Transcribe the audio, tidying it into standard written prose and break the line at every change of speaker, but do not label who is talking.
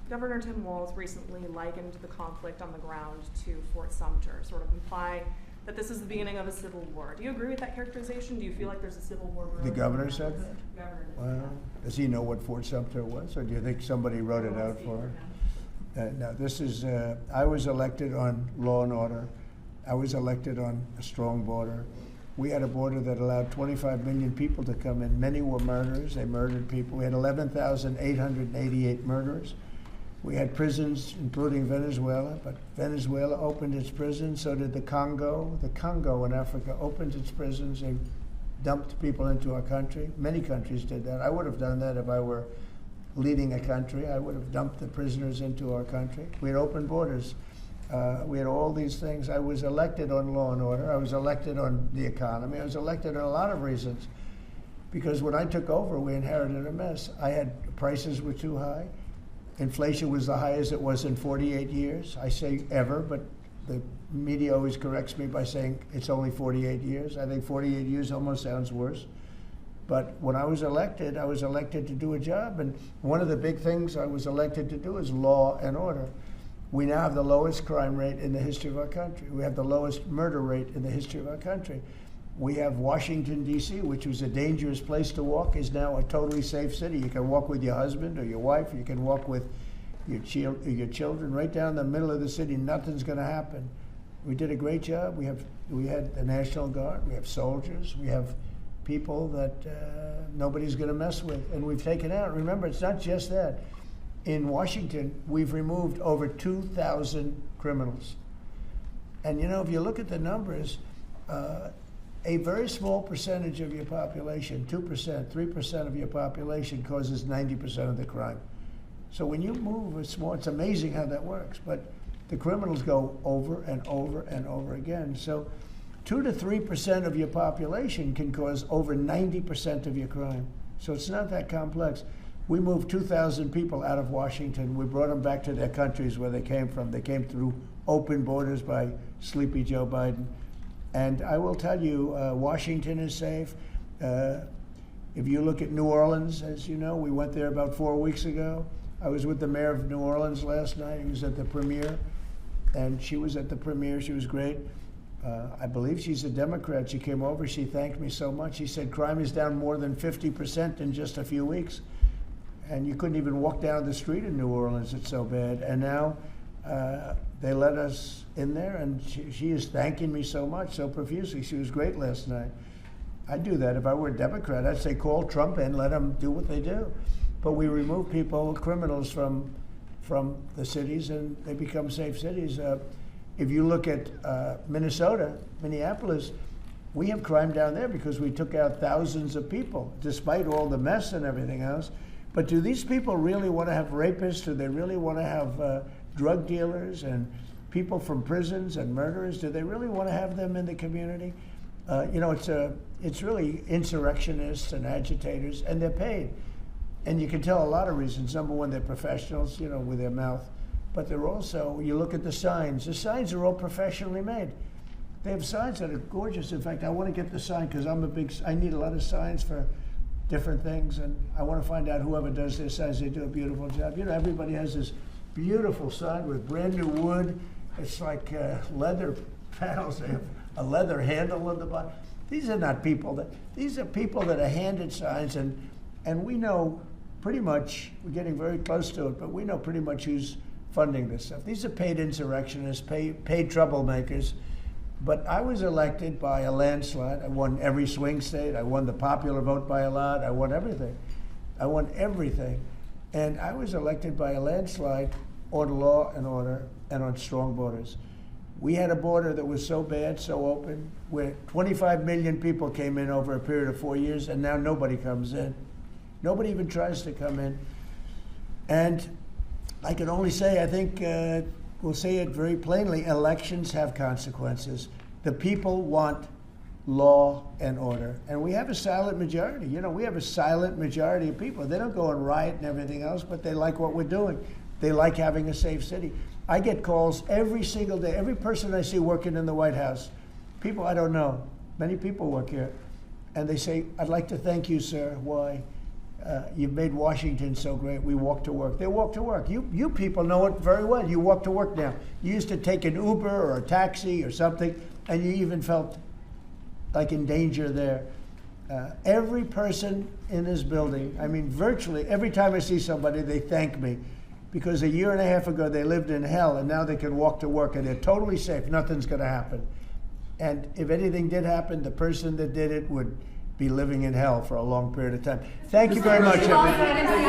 Governor Tim Walz recently likened the conflict on the ground to Fort Sumter, sort of implying that this is the beginning of a civil war. Do you agree with that characterization? Do you feel like there's a civil war brewing?
The governor said that?
The governor did.
Well, does he know what Fort Sumter was, or do you think somebody wrote it out for him? No, this is, I was elected on law and order. I was elected on a strong border. We had a border that allowed 25 million people to come in. Many were murderers. They murdered people. We had 11,888 murderers. We had prisons, including Venezuela, but Venezuela opened its prisons, so did the Congo. The Congo in Africa opened its prisons. They dumped people into our country. Many countries did that. I would have done that if I were leading a country. I would have dumped the prisoners into our country. We had open borders. We had all these things. I was elected on law and order. I was elected on the economy. I was elected on a lot of reasons. Because when I took over, we inherited a mess. Prices were too high. Inflation was the highest it was in 48 years. I say ever, but the media always corrects me by saying it's only 48 years. I think 48 years almost sounds worse. But when I was elected to do a job. And one of the big things I was elected to do is law and order. We now have the lowest crime rate in the history of our country. We have the lowest murder rate in the history of our country. We have Washington, D.C., which was a dangerous place to walk, is now a totally safe city. You can walk with your husband or your wife. You can walk with your children right down the middle of the city. Nothing's going to happen. We did a great job. We had the National Guard. We have soldiers. We have people that nobody's going to mess with. And we've taken out. Remember, it's not just that. In Washington, we've removed over 2,000 criminals. And you know, if you look at the numbers, a very small percentage of your population, 2%, 3% of your population causes 90% of the crime. So when you move it's amazing how that works. But the criminals go over and over and over again. So 2 to 3% of your population can cause over 90% of your crime. So it's not that complex. We moved 2,000 people out of Washington. We brought them back to their countries where they came from. They came through open borders by Sleepy Joe Biden. And I will tell you, Washington is safe. If you look at New Orleans, as you know, we went there about 4 weeks ago. I was with the mayor of New Orleans last night. He was at the premiere, and she was at the premiere. She was great. I believe she's a Democrat. She came over. She thanked me so much. She said crime is down more than 50% in just a few weeks. And you couldn't even walk down the street in New Orleans. It's so bad. And now they let us in there, and she is thanking me so much, so profusely. She was great last night. I'd do that if I were a Democrat. I'd say call Trump in, let them do what they do. But we remove people, criminals, from the cities, and they become safe cities. If you look at Minnesota, Minneapolis, we have crime down there because we took out thousands of people, despite all the mess and everything else. But do these people really want to have rapists? Do they really want to have drug dealers and people from prisons and murderers? Do they really want to have them in the community? It's really insurrectionists and agitators, and they're paid. And you can tell a lot of reasons. Number one, they're professionals, with their mouth. But they're also, you look at the signs are all professionally made. They have signs that are gorgeous. In fact, I want to get the sign because I need a lot of signs for different things, and I want to find out whoever does their signs, they do a beautiful job. Everybody has this beautiful sign with brand new wood. It's like leather panels. They have a leather handle on the bottom. These are not people these are people that are handed signs, and we know pretty much, we're getting very close to it, but we know pretty much who's funding this stuff. These are paid insurrectionists, paid troublemakers. But I was elected by a landslide. I won every swing state. I won the popular vote by a lot. I won everything. And I was elected by a landslide on law and order and on strong borders. We had a border that was so bad, so open, where 25 million people came in over a period of 4 years, and now nobody comes in. Nobody even tries to come in. And I can only say, I think, we'll say it very plainly, elections have consequences. The people want law and order. And we have a silent majority. We have a silent majority of people. They don't go and riot and everything else, but they like what we're doing. They like having a safe city. I get calls every single day. Every person I see working in the White House, people I don't know, many people work here, and they say, I'd like to thank you, sir. Why? You've made Washington so great. We walk to work. They walk to work. You people know it very well. You walk to work now. You used to take an Uber or a taxi or something, and you even felt like in danger there. Every person in this building, I mean, virtually every time I see somebody, they thank me, because a year and a half ago they lived in hell, and now they can walk to work and they're totally safe. Nothing's going to happen. And if anything did happen, the person that did it would be living in hell for a long period of time. Thank you very much, everybody.